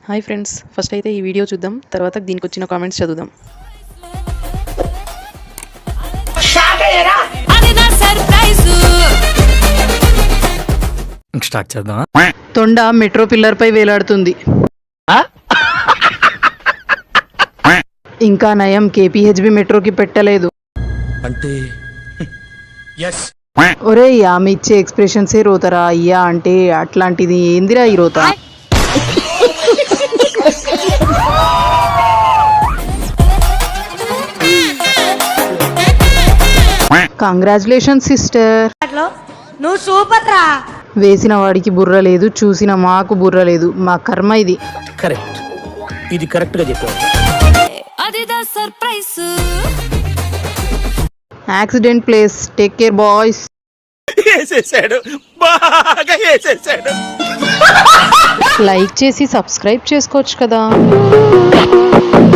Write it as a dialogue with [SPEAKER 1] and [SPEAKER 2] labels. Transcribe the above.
[SPEAKER 1] Hi friends, first అయితే ఈ video చూద్దాం, తర్వాత దీనికి వచ్చిన కామెంట్స్ చదువుదాం.
[SPEAKER 2] స్టార్ట్ చేద్దాం.
[SPEAKER 1] తొండ మెట్రో పిల్లర్ పై వేలాడుతుంది. ఇంకా నయం కేపీహెచ్బి మెట్రోకి పెట్టలేదు.
[SPEAKER 2] అంటే
[SPEAKER 1] ఒరే ఆమె ఇచ్చే ఎక్స్ప్రెషన్సే రోతరా అయ్యా, అంటే అట్లాంటిది ఏందిరా ఈ రోత. కంగ్రాచులేషన్ సిస్టర్,
[SPEAKER 3] నువ్వు సూపర్ రా.
[SPEAKER 1] వేసిన వాడికి బుర్ర లేదు, చూసిన మాకు బుర్ర లేదు. మా కర్మ ఇది.
[SPEAKER 2] కరెక్ట్, ఇది కరెక్ట్ గా చెప్పావు.
[SPEAKER 1] Accident place, take care boys.
[SPEAKER 2] బాగా వేసేసాడు.
[SPEAKER 1] లైక్ చేసి సబ్స్క్రైబ్ చేసుకోవచ్చు కదా.